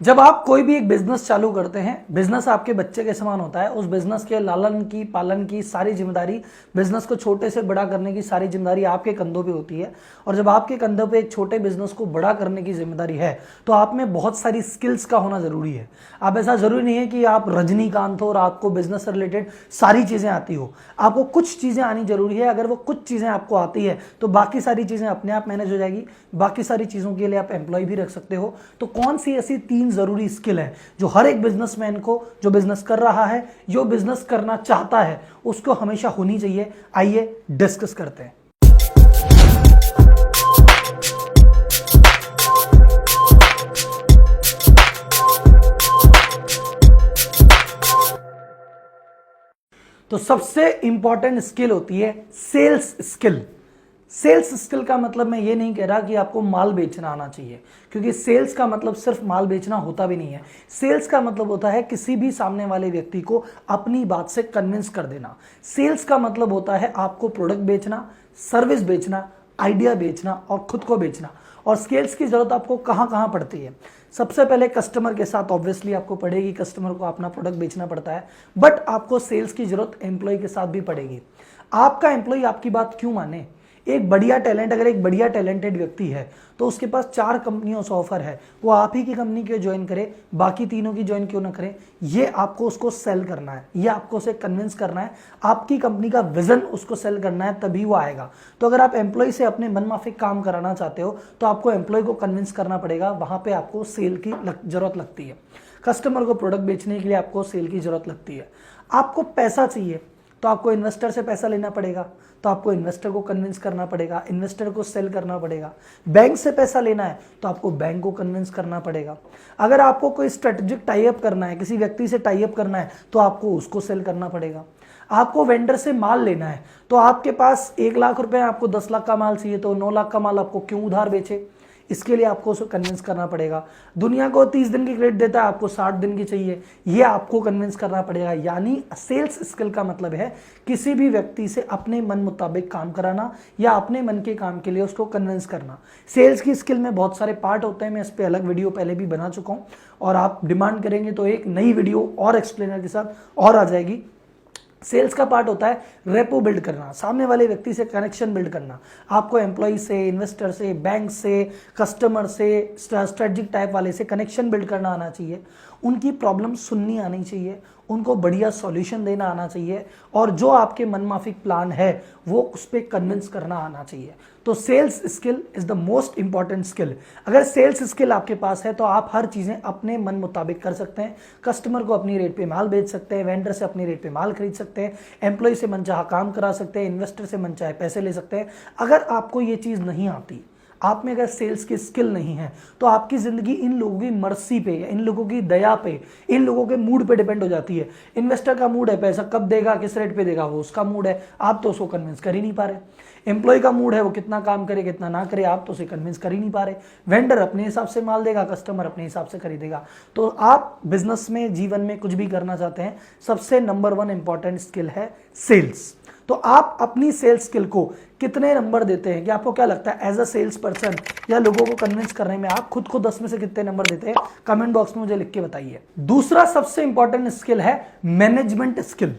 जब आप कोई भी एक बिजनेस चालू करते हैं, बिजनेस आपके बच्चे के समान होता है। उस बिजनेस के लालन की, पालन की सारी जिम्मेदारी, बिजनेस को छोटे से बड़ा करने की सारी जिम्मेदारी आपके कंधों पे होती है। और जब आपके कंधों पे एक छोटे बिजनेस को बड़ा करने की जिम्मेदारी है तो आप में बहुत सारी स्किल्स का होना जरूरी है। आप ऐसा जरूरी नहीं है कि आप रजनीकांत हो और आपको बिजनेस से रिलेटेड सारी चीजें आती हो। आपको कुछ चीजें आनी जरूरी है। अगर वो कुछ चीजें आपको आती है तो बाकी सारी चीजें अपने आप मैनेज हो जाएगी। बाकी सारी चीजों के लिए आप एम्प्लॉय भी रख सकते हो। तो कौन सी ऐसी 3 जरूरी स्किल है जो हर एक बिजनेसमैन को, जो बिजनेस कर रहा है, जो बिजनेस करना चाहता है, उसको हमेशा होनी चाहिए? आइए डिस्कस करते हैं। तो सबसे इंपॉर्टेंट स्किल होती है सेल्स स्किल। सेल्स स्किल का मतलब मैं ये नहीं कह रहा कि आपको माल बेचना आना चाहिए, क्योंकि सेल्स का मतलब सिर्फ माल बेचना होता भी नहीं है। सेल्स का मतलब होता है किसी भी सामने वाले व्यक्ति को अपनी बात से कन्विंस कर देना। सेल्स का मतलब होता है आपको प्रोडक्ट बेचना, सर्विस बेचना, आइडिया बेचना और खुद को बेचना। और स्किल्स की जरूरत आपको कहां कहां पड़ती है? सबसे पहले कस्टमर के साथ ऑब्वियसली आपको पड़ेगी, कस्टमर को अपना प्रोडक्ट बेचना पड़ता है। बट आपको सेल्स की जरूरत एम्प्लॉय के साथ भी पड़ेगी। आपका एम्प्लॉय आपकी बात क्यों माने? एक बढ़िया टैलेंट, अगर एक बढ़िया टैलेंटेड व्यक्ति है तो उसके पास 4 कंपनियों से ऑफर है, वो आप ही की कंपनी क्यों ज्वाइन करे, बाकी तीनों की ज्वाइन क्यों ना करे? ये आपको उसको सेल करना है, ये आपको उसे कन्विंस करना है, आपकी कंपनी का विजन उसको सेल करना है, तभी वो आएगा। तो अगर आप एम्प्लॉय से अपने मनमाफिक काम कराना चाहते हो तो आपको एम्प्लॉय को कन्विंस करना पड़ेगा। वहां पर आपको सेल की जरूरत लगती है। कस्टमर को प्रोडक्ट बेचने के लिए आपको सेल की जरूरत लगती है। आपको पैसा चाहिए तो आपको इन्वेस्टर से पैसा लेना पड़ेगा, तो आपको इन्वेस्टर को कन्विंस करना पड़ेगा, इन्वेस्टर को सेल करना पड़ेगा। बैंक से पैसा लेना है तो आपको बैंक को कन्विंस करना पड़ेगा। अगर आपको कोई स्ट्रेटेजिक टाई अप करना है, किसी व्यक्ति से टाई अप करना है, तो आपको उसको सेल करना पड़ेगा। आपको वेंडर से माल लेना है तो आपके पास 1 लाख रुपए, आपको 10 लाख का माल चाहिए, तो 9 लाख का माल आपको क्यों उधार बेचे? इसके लिए आपको उसको कन्विंस करना पड़ेगा। दुनिया को 30 दिन की क्रेडिट देता है, आपको 60 दिन की चाहिए, ये आपको कन्विंस करना पड़ेगा। यानी सेल्स स्किल का मतलब है किसी भी व्यक्ति से अपने मन मुताबिक काम कराना या अपने मन के काम के लिए उसको कन्विंस करना। सेल्स की स्किल में बहुत सारे पार्ट होते हैं, मैं इस पर अलग वीडियो पहले भी बना चुका हूं और आप डिमांड करेंगे तो एक नई वीडियो और एक्सप्लेनर के साथ और आ जाएगी। सेल्स का पार्ट होता है रेपो बिल्ड करना, सामने वाले व्यक्ति से कनेक्शन बिल्ड करना। आपको एम्प्लॉय से, इन्वेस्टर से, बैंक से, कस्टमर से, स्ट्रेटेजिक टाइप वाले से कनेक्शन बिल्ड करना आना चाहिए। उनकी प्रॉब्लम सुननी आनी चाहिए, उनको बढ़िया सॉल्यूशन देना आना चाहिए और जो आपके मनमाफिक प्लान है वो उस पर कन्विंस करना आना चाहिए। तो sales skill is the most important skill. अगर सेल्स स्किल आपके पास है तो आप हर चीजें अपने मन मुताबिक कर सकते हैं। कस्टमर को अपनी रेट पे माल बेच सकते हैं, वेंडर से अपनी रेट पे माल खरीद सकते हैं, एम्प्लॉय से मनचाहा काम करा सकते हैं, इन्वेस्टर से मनचाहे पैसे ले सकते हैं। अगर आपको ये चीज नहीं आती, आप में अगर सेल्स की स्किल नहीं है, तो आपकी जिंदगी इन लोगों की मर्सी पे या इन लोगों की दया पे, इन लोगों के मूड पे डिपेंड हो जाती है। इन्वेस्टर का मूड है, पैसा कब देगा, किस रेट पे देगा, वो उसका मूड है, आप तो उसको कन्विंस कर ही नहीं पा रहे। एम्प्लॉय का मूड है, वो कितना काम करे कितना ना करे, आप तो उसे कन्विंस कर ही नहीं पा रहे। वेंडर अपने हिसाब से माल देगा, कस्टमर अपने हिसाब से खरीदेगा। तो आप बिजनेस में, जीवन में कुछ भी करना चाहते हैं, सबसे नंबर 1 इंपॉर्टेंट स्किल है सेल्स। तो आप अपनी सेल्स स्किल को कितने नंबर देते हैं? कि आपको क्या लगता है एज अ सेल्स पर्सन या लोगों को कन्विंस करने में आप खुद को 10 में से कितने नंबर देते हैं? कमेंट बॉक्स में मुझे लिख के बताइए। दूसरा सबसे इंपॉर्टेंट स्किल है मैनेजमेंट स्किल।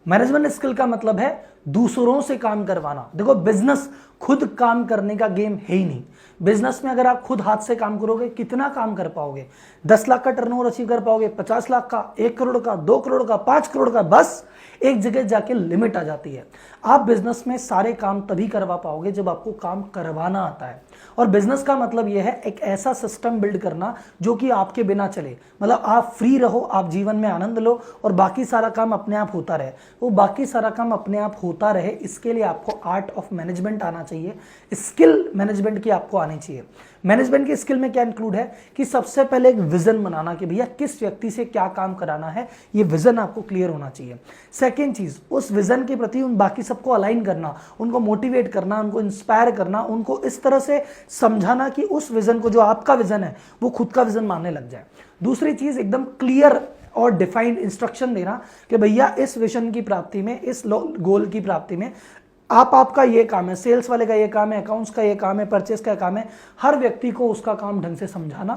मैनेजमेंट स्किल का मतलब है दूसरों से काम करवाना। देखो, बिजनेस खुद काम करने का गेम है ही नहीं। बिजनेस में अगर आप खुद हाथ से काम करोगे, कितना काम कर पाओगे? 10 लाख का टर्नओवर अचीव कर पाओगे? 50 लाख का, 1 करोड़ का, 2 करोड़ का, 5 करोड़ का? बस एक जगह जाके लिमिट आ जाती है। आप बिजनेस में सारे काम तभी करवा पाओगे जब आपको काम करवाना आता है। और बिजनेस का मतलब यह है एक ऐसा सिस्टम बिल्ड करना जो कि आपके बिना चले। मतलब आप फ्री रहो, आप जीवन में आनंद लो और बाकी सारा काम अपने आप होता रहे। वो बाकी सारा काम अपने आप होता रहे, इसके लिए आपको आर्ट ऑफ मैनेजमेंट आना चाहिए, स्किल मैनेजमेंट की आपको आनी चाहिए। मैनेजमेंट की स्किल में क्या इंक्लूड है कि सबसे पहले एक विजन बनाना कि भैया किस व्यक्ति से क्या काम कराना है, ये विजन आपको क्लियर होना चाहिए। सेकेंड चीज, उस विजन के प्रति उन बाकी सबको अलाइन करना, उनको मोटिवेट करना, उनको इंस्पायर करना, उनको इस तरह से समझाना कि उस विजन को, जो आपका विजन है, वो खुद का विजन मानने लग जाए। दूसरी चीज, एकदम क्लियर और डिफाइंड इंस्ट्रक्शन देना कि भैया इस विजन की प्राप्ति में, इस गोल की प्राप्ति में आपका ये काम है, सेल्स वाले का ये काम है, अकाउंट्स का ये काम है, परचेस का काम है। हर व्यक्ति को उसका काम ढंग से समझाना,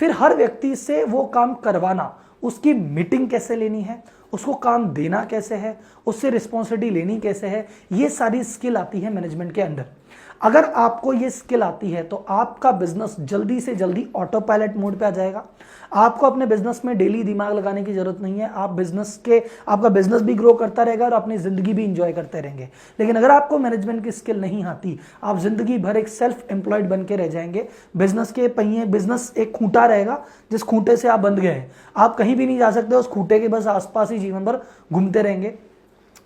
फिर हर व्यक्ति से वो काम करवाना, उसकी मीटिंग कैसे लेनी है, उसको काम देना कैसे है, उससे रिस्पॉन्सिबिलिटी लेनी कैसे है, ये सारी स्किल आती है मैनेजमेंट के अंदर। अगर आपको ये स्किल आती है तो आपका बिजनेस जल्दी से जल्दी ऑटो पायलट मोड पे आ जाएगा। आपको अपने बिजनेस में डेली दिमाग लगाने की जरूरत नहीं है। आपका बिजनेस भी ग्रो करता रहेगा और अपनी जिंदगी भी इंजॉय करते रहेंगे। लेकिन अगर आपको मैनेजमेंट की स्किल नहीं आती, आप जिंदगी भर एक सेल्फ एम्प्लॉयड बन के रह जाएंगे। बिजनेस के पहिए, बिजनेस एक खूंटा रहेगा जिस खूंटे से आप बंध गए हैं, आप कहीं भी नहीं जा सकते, उस खूंटे के बस आसपास ही जीवन भर घूमते रहेंगे।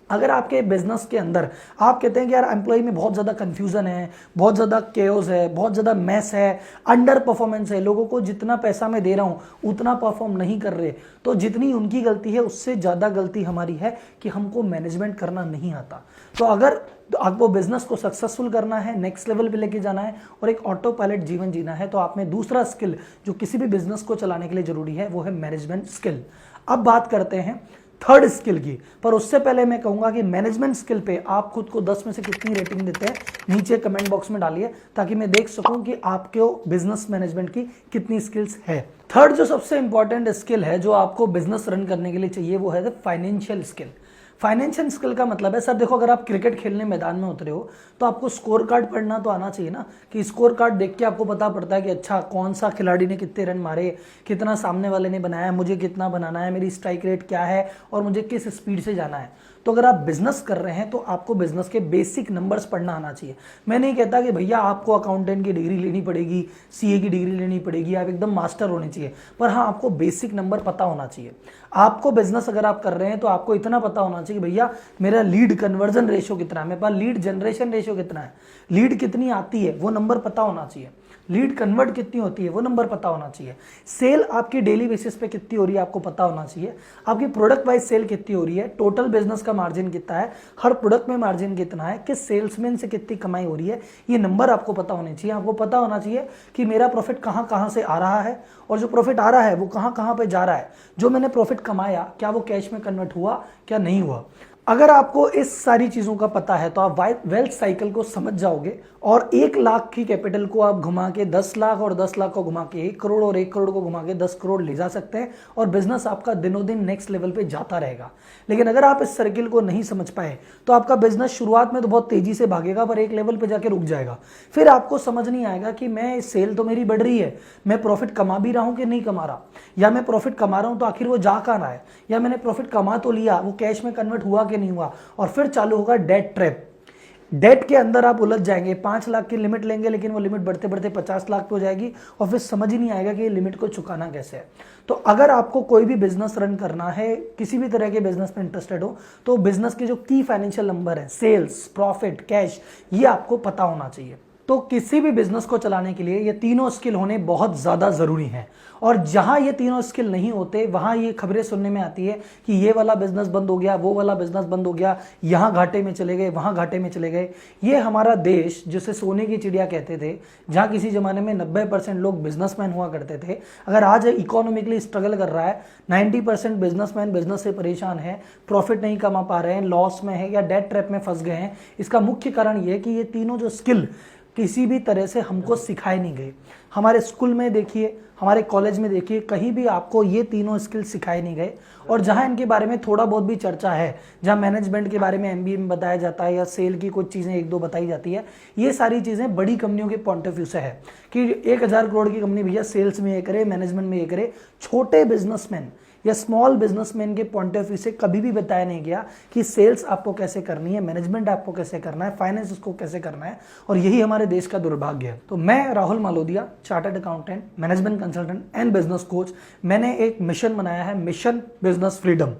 अगर आपके बिजनेस के अंदर आप कहते हैं कि यार एम्प्लॉय में बहुत ज़्यादा कंफ्यूजन है, बहुत ज़्यादा केओस है, बहुत ज़्यादा मैस है, अंडर परफॉर्मेंस है, लोगों को जितना पैसा मैं दे रहा हूँ उतना परफॉर्म नहीं कर रहे, तो जितनी उनकी गलती है उससे ज़्यादा गलती हमारी है कि हमको मैनेजमेंट करना नहीं आता। तो अगर आपको बिजनेस को सक्सेसफुल करना है, नेक्स्ट लेवल पे लेके जाना है और एक ऑटो पायलट जीवन जीना है, तो आप में दूसरा स्किल जो किसी भी बिजनेस को चलाने के लिए जरूरी है वो है मैनेजमेंट स्किल। अब बात करते हैं थर्ड स्किल की, पर उससे पहले मैं कहूंगा कि मैनेजमेंट स्किल पे आप खुद को 10 में से कितनी रेटिंग देते हैं नीचे कमेंट बॉक्स में डालिए, ताकि मैं देख सकूं कि आपके बिजनेस मैनेजमेंट की कितनी स्किल्स है। थर्ड जो सबसे इंपॉर्टेंट स्किल है जो आपको बिजनेस रन करने के लिए चाहिए वो है फाइनेंशियल स्किल। फाइनेंशियल स्किल का मतलब है, सर देखो अगर आप क्रिकेट खेलने मैदान में उतरे हो तो आपको स्कोर कार्ड पढ़ना तो आना चाहिए ना, कि स्कोर कार्ड देख के आपको पता पड़ता है कि अच्छा कौन सा खिलाड़ी ने कितने रन मारे, कितना सामने वाले ने बनाया, मुझे कितना बनाना है, मेरी स्ट्राइक रेट क्या है और मुझे किस स्पीड से जाना है। तो अगर आप बिजनेस कर रहे हैं तो आपको बिजनेस के बेसिक नंबर्स पढ़ना आना चाहिए। मैं नहीं कहता कि भैया आपको अकाउंटेंट की डिग्री लेनी पड़ेगी, सीए की डिग्री लेनी पड़ेगी, आप एकदम मास्टर होने चाहिए, पर हाँ आपको बेसिक नंबर पता होना चाहिए। आपको बिजनेस अगर आप कर रहे हैं तो आपको इतना पता होना चाहिए भैया मेरा लीड कन्वर्जन रेशियो कितना है, मेरे पास लीड जनरेशन रेशियो कितना है, लीड कितनी आती है वो नंबर पता होना चाहिए, लीड कन्वर्ट कितनी होती है वो नंबर पता होना चाहिए, सेल आपकी डेली बेसिस पे कितनी हो रही है आपको पता होना चाहिए, आपकी प्रोडक्ट वाइज सेल कितनी हो रही है, टोटल बिजनेस का मार्जिन कितना है, हर प्रोडक्ट में मार्जिन कितना है, किस सेल्समैन से कितनी कमाई हो रही है, ये नंबर आपको पता होने चाहिए। आपको पता होना चाहिए कि मेरा प्रॉफिट कहाँ कहाँ से आ रहा है और जो प्रॉफिट आ रहा है वो कहाँ कहाँ पे जा रहा है, जो मैंने प्रॉफिट कमाया क्या वो कैश में कन्वर्ट हुआ क्या नहीं हुआ। अगर आपको इस सारी चीजों का पता है तो आप वेल्थ साइकिल को समझ जाओगे और 1 लाख की कैपिटल को आप घुमा के 10 लाख और 10 लाख को घुमा के 1 करोड़ और 1 करोड़ को घुमा के 10 करोड़ ले जा सकते हैं और बिजनेस आपका दिनों दिन नेक्स्ट लेवल पे जाता रहेगा। लेकिन अगर आप इस सर्किल को नहीं समझ पाए तो आपका बिजनेस शुरुआत में तो बहुत तेजी से भागेगा पर एक लेवल पे जाके रुक जाएगा। फिर आपको समझ नहीं आएगा कि मैं सेल तो मेरी बढ़ रही है, मैं प्रॉफिट कमा भी रहा हूं कि नहीं कमा रहा, या मैं प्रॉफिट कमा रहा हूं तो आखिर वो जा कहां रहा है, या मैंने प्रॉफिट कमा तो लिया वो कैश में कन्वर्ट हुआ कि नहीं हुआ। और फिर चालू होगा डेट ट्रैप। डेट के अंदर आप उलझ जाएंगे, 5 लाख की लिमिट लेंगे लेकिन वो लिमिट बढ़ते बढ़ते 50 लाख पे हो जाएगी और फिर समझ ही नहीं आएगा कि ये लिमिट को चुकाना कैसे है। तो अगर आपको कोई भी बिजनेस रन करना है, किसी भी तरह के बिजनेस में इंटरेस्टेड हो, तो बिजनेस के जो की फाइनेंशियल नंबर है, सेल्स, प्रॉफिट, कैश, ये आपको पता होना चाहिए। तो किसी भी बिजनेस को चलाने के लिए ये तीनों स्किल होने बहुत ज्यादा जरूरी हैं। और जहां ये तीनों स्किल नहीं होते वहां ये खबरें सुनने में आती है कि ये वाला बिजनेस बंद हो गया, वो वाला बिजनेस बंद हो गया, यहां घाटे में चले गए, वहां घाटे में चले गए। ये हमारा देश जिसे सोने की चिड़िया कहते थे, जहां किसी जमाने में 90% लोग बिजनेसमैन हुआ करते थे, अगर आज इकोनॉमिकली स्ट्रगल कर रहा है, 90% बिजनेसमैन बिजनेस से परेशान है, प्रॉफिट नहीं कमा पा रहे हैं, लॉस में है या डेट ट्रैप में फंस गए हैं, इसका मुख्य कारण ये है कि ये तीनों जो स्किल किसी भी तरह से हमको सिखाए नहीं गए। हमारे स्कूल में देखिए, हमारे कॉलेज में देखिए, कहीं भी आपको ये तीनों स्किल सिखाए नहीं गए। और जहां इनके बारे में थोड़ा बहुत भी चर्चा है, जहां मैनेजमेंट के बारे में एमबीए में बताया जाता है या सेल की कुछ चीजें 1-2 बताई जाती है, ये सारी चीजें बड़ी कंपनियों के पॉइंट ऑफ व्यू से है कि 1000 करोड़ की कंपनी भैया सेल्स में ये करे, मैनेजमेंट में ये करे। छोटे बिजनेसमैन या स्मॉल बिजनेसमैन के पॉइंट ऑफ व्यू से कभी भी बताया नहीं गया कि सेल्स आपको कैसे करनी है, मैनेजमेंट आपको कैसे करना है, फाइनेंस उसको कैसे करना है। और यही हमारे देश का दुर्भाग्य है। तो मैं Rahul Malodia, chartered accountant, management consultant and business coach, मैंने एक मिशन बनाया है, मिशन बिजनेस फ्रीडम।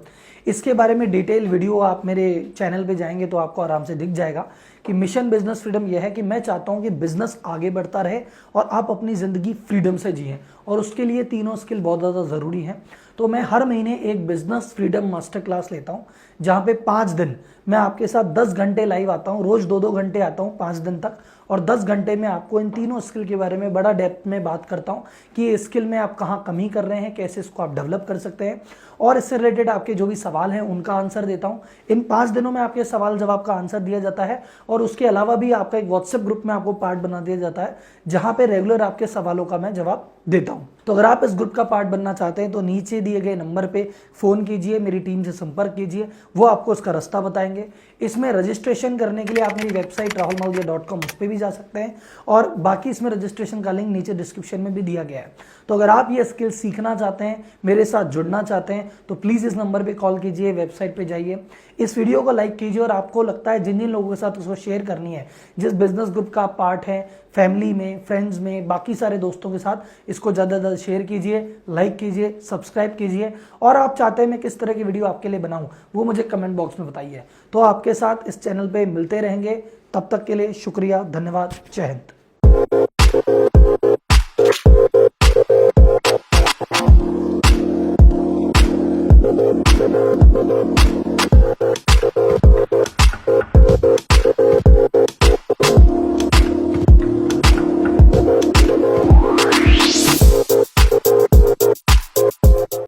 इसके बारे में डिटेल वीडियो आप मेरे चैनल पे जाएंगे तो आपको आराम से दिख जाएगा कि मिशन बिजनेस फ्रीडम यह है कि मैं चाहता हूं कि बिजनेस आगे बढ़ता रहे और आप अपनी जिंदगी फ्रीडम से जिए, और उसके लिए तीनों स्किल बहुत ज़्यादा ज़रूरी हैं। तो मैं हर महीने एक बिजनेस फ्रीडम मास्टर क्लास लेता हूं, जहां पे 5 दिन मैं आपके साथ 10 घंटे लाइव आता हूं, रोज 2-2 घंटे आता हूं 5 दिन तक, और 10 घंटे में आपको इन तीनों स्किल के बारे में बड़ा डेप्थ में बात करता हूँ कि ये स्किल में आप कहाँ कमी कर रहे हैं, कैसे इसको आप डेवलप कर सकते हैं, और इससे रिलेटेड आपके जो भी सवाल हैं उनका आंसर देता हूँ। इन 5 दिनों में आपके सवाल जवाब का आंसर दिया जाता है और उसके अलावा भी आपका एक व्हाट्सएप ग्रुप में आपको पार्ट बना दिया जाता है जहां पे रेगुलर आपके सवालों का मैं जवाब देता हूं। तो अगर आप इस ग्रुप का पार्ट बनना चाहते हैं तो नीचे दिए गए नंबर पे फोन कीजिए, मेरी टीम से संपर्क कीजिए, वो आपको इसका रास्ता बताएंगे। इसमें रजिस्ट्रेशन करने के लिए आप मेरी वेबसाइट rahulmalviya.com उस पर भी जा सकते हैं और बाकी इसमें रजिस्ट्रेशन का लिंक नीचे डिस्क्रिप्शन में भी दिया गया है। तो अगर आप ये स्किल सीखना चाहते हैं, मेरे साथ जुड़ना चाहते हैं तो प्लीज़ इस नंबर पे कॉल कीजिए, वेबसाइट पे जाइए, इस वीडियो को लाइक कीजिए और आपको लगता है जिन जिन लोगों के साथ उसको शेयर करनी है, जिस बिजनेस ग्रुप का आप पार्ट है, फैमिली में, फ्रेंड्स में, बाकी सारे दोस्तों के साथ इसको ज़्यादा से ज़्यादा शेयर कीजिए, लाइक कीजिए, सब्सक्राइब कीजिए और आप चाहते हैं मैं किस तरह की वीडियो आपके लिए बनाऊं वो मुझे कमेंट बॉक्स में बताइए। तो आपके साथ इस चैनल पे मिलते रहेंगे, तब तक के लिए शुक्रिया, धन्यवाद, जय हिंद।